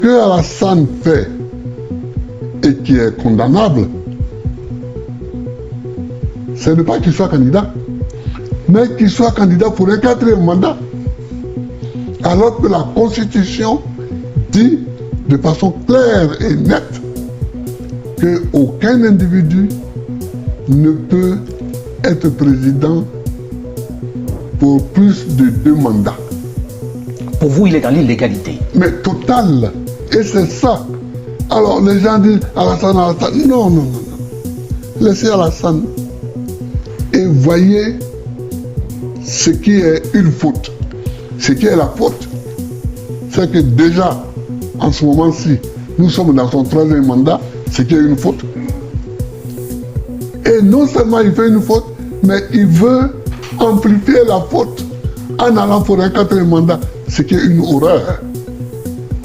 que Alassane fait et qui est condamnable, ce n'est pas qu'il soit candidat, mais qu'il soit candidat pour un 4e mandat. Alors que la Constitution dit de façon claire et nette qu'aucun individu ne peut être président pour plus de 2 mandats. Pour vous, il est dans l'illégalité. Mais total. Et c'est ça. Alors les gens disent Alassane. Non. Laissez Alassane. Et voyez ce qui est une faute. Ce qui est la faute, c'est que déjà, en ce moment-ci, nous sommes dans son 3e mandat, ce qui est une faute. Et non seulement il fait une faute, mais il veut amplifier la faute en allant pour un 4e mandat, ce qui est une horreur.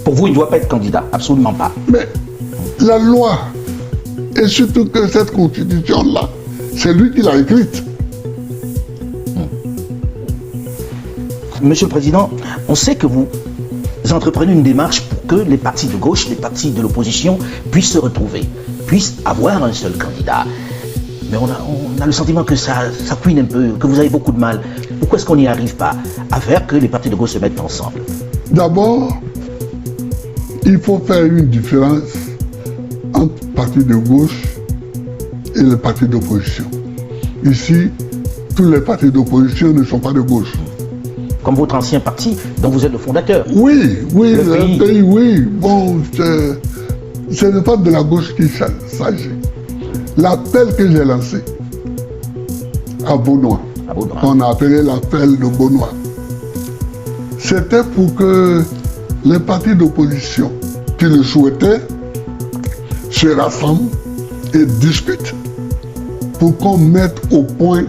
Pour vous, il ne doit pas être candidat, absolument pas. Mais la loi, et surtout que cette constitution-là, c'est lui qui l'a écrite. Monsieur le Président, on sait que vous entreprenez une démarche pour que les partis de gauche, les partis de l'opposition puissent se retrouver, puissent avoir un seul candidat. Mais on a le sentiment que ça couine un peu, que vous avez beaucoup de mal. Pourquoi est-ce qu'on n'y arrive pas à faire que les partis de gauche se mettent ensemble? D'abord, il faut faire une différence entre les partis de gauche et les partis d'opposition. Ici, tous les partis d'opposition ne sont pas de gauche. Comme votre ancien parti, dont vous êtes le fondateur. Oui, le pays, oui. Bon, ce n'est pas de la gauche qu'il s'agit. L'appel que j'ai lancé à Beaunois, qu'on a appelé l'appel de Beaunois, c'était pour que les partis d'opposition qui le souhaitaient se rassemblent et discutent pour qu'on mette au point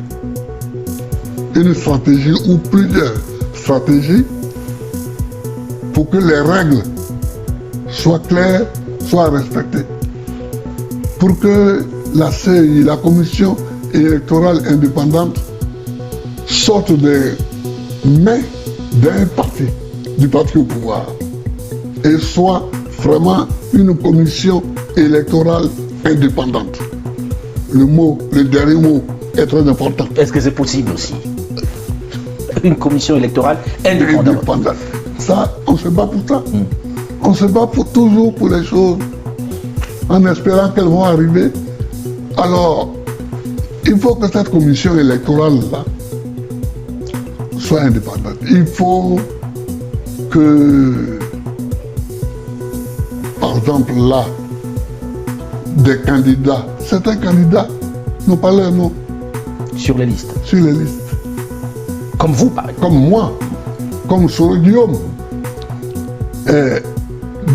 une stratégie ou plusieurs stratégies pour que les règles soient claires, soient respectées. Pour que la CEI, la Commission électorale indépendante, sorte des mains d'un parti, du parti au pouvoir, et soit vraiment une commission électorale indépendante. Le dernier mot est très important. Est-ce que c'est possible aussi? Une commission électorale indépendante. Ça, on se bat pour ça. On se bat toujours pour les choses en espérant qu'elles vont arriver. Alors, il faut que cette commission électorale-là soit indépendante. Il faut que, par exemple, là, des candidats, certains candidats n'ont pas leur nom. Sur les listes. Sur les listes. Comme vous, par exemple. Comme moi, comme Soro Guillaume. Et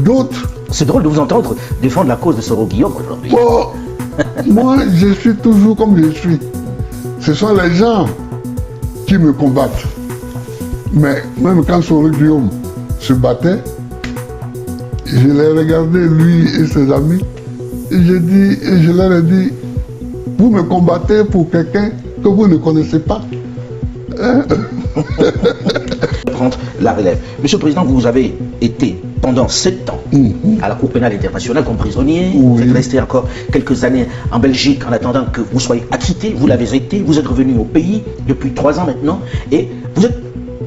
d'autres. C'est drôle de vous entendre défendre la cause de Soro Guillaume aujourd'hui. Oh, moi, je suis toujours comme je suis. Ce sont les gens qui me combattent. Mais même quand Soro Guillaume se battait, je l'ai regardé, lui et ses amis, et je leur ai dit, vous me combattez pour quelqu'un que vous ne connaissez pas. Prendre la relève. Monsieur le Président, vous avez été pendant 7 ans à la Cour pénale internationale comme prisonnier. Vous êtes resté encore quelques années en Belgique en attendant que vous soyez acquitté. Vous l'avez été. Vous êtes revenu au pays depuis 3 ans maintenant. Et vous êtes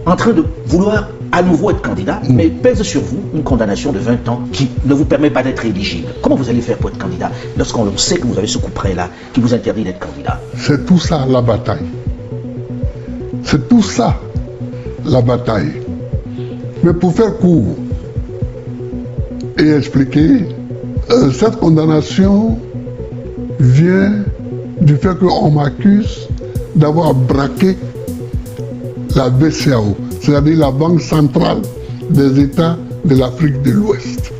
en train de vouloir à nouveau être candidat, mais pèse sur vous une condamnation de 20 ans qui ne vous permet pas d'être éligible. Comment vous allez faire pour être candidat lorsqu'on sait que vous avez ce coup près-là qui vous interdit d'être candidat? C'est tout ça la bataille. C'est tout ça la bataille. Mais pour faire court et expliquer, cette condamnation vient du fait qu'on m'accuse d'avoir braqué la BCEAO, c'est-à-dire la Banque centrale des États de l'Afrique de l'Ouest.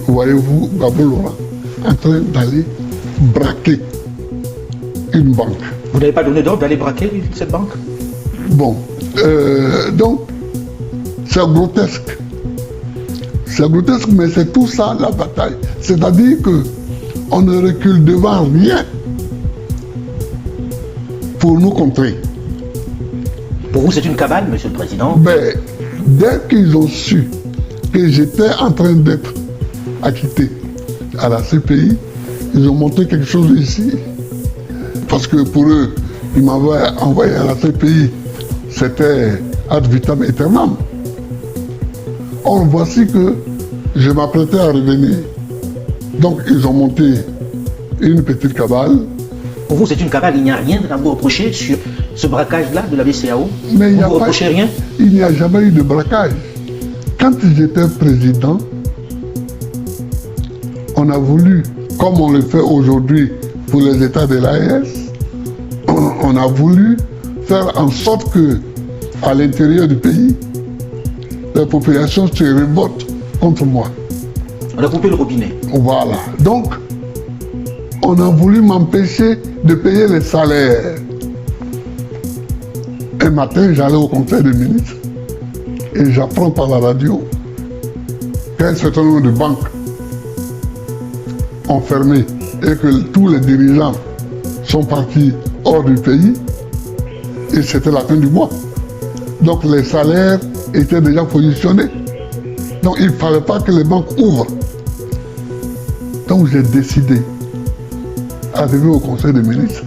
Voyez-vous Gbagbo Laurent en train d'aller braquer une banque. Vous n'avez pas donné d'ordre d'aller braquer cette banque? Bon, donc, c'est grotesque. C'est grotesque, mais c'est tout ça la bataille. C'est-à-dire qu'on ne recule devant rien pour nous contrer. Pour vous, c'est une cabale, Monsieur le Président? Mais dès qu'ils ont su que j'étais en train d'être acquitté à la CPI, ils ont monté quelque chose ici. Parce que pour eux, ils m'avaient envoyé à la CPI, c'était ad vitam aeternam. Or, voici que je m'apprêtais à revenir. Donc, ils ont monté une petite cabale. Pour vous, c'est une cabale, il n'y a rien à vous reprocher sur ce braquage-là de la BCEAO? Mais vous ne vous reprochez rien? Il n'y a jamais eu de braquage. Quand j'étais président, on a voulu, comme on le fait aujourd'hui pour les États de l'AES, on a voulu faire en sorte que, à l'intérieur du pays, la population se révolte contre moi. On a coupé le robinet. Voilà. Donc, on a voulu m'empêcher de payer les salaires. Un matin, j'allais au conseil des ministres et j'apprends par la radio qu'un certain nombre de banques ont fermé et que tous les dirigeants sont partis hors du pays et c'était la fin du mois. Donc les salaires étaient déjà positionnés. Donc il ne fallait pas que les banques ouvrent. Donc j'ai décidé, arrivé au conseil des ministres,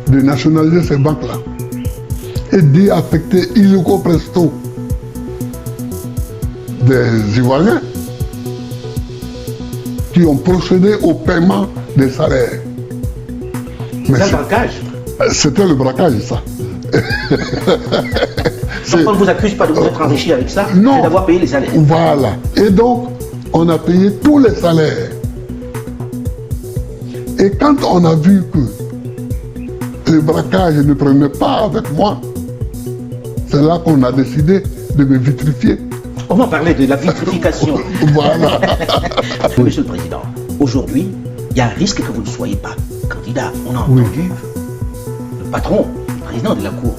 de nationaliser ces banques-là et d'y affecter illico presto des Ivoiriens qui ont procédé au paiement des salaires. C'est un braquage? C'était le braquage, ça. Donc on ne vous accuse pas de vous être enrichi avec ça, non, c'est d'avoir payé les salaires. Voilà. Et donc, on a payé tous les salaires. Et quand on a vu que le braquage ne prenait pas avec moi, c'est là qu'on a décidé de me vitrifier. On va parler de la vitrification. Voilà. Monsieur le Président, aujourd'hui, il y a un risque que vous ne soyez pas candidat. On a entendu le patron, le président de la Cour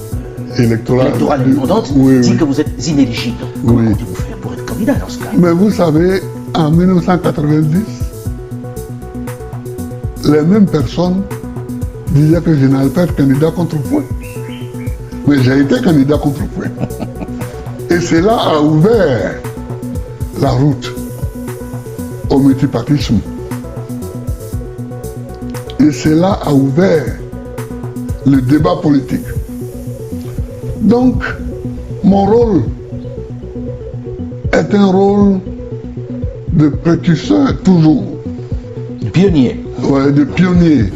électorale indépendante, dit que vous êtes inéligible. Comment comptez-vous faire pour être candidat dans ce cas? Mais vous savez, en 1990, les mêmes personnes disaient que je n'allais pas être candidat contre Fouet. Mais j'ai été candidat contre Fouet. Et cela a ouvert la route au multipartisme. Et cela a ouvert le débat politique. Donc, mon rôle est un rôle de précurseur toujours. De pionnier. Ouais, de pionnier.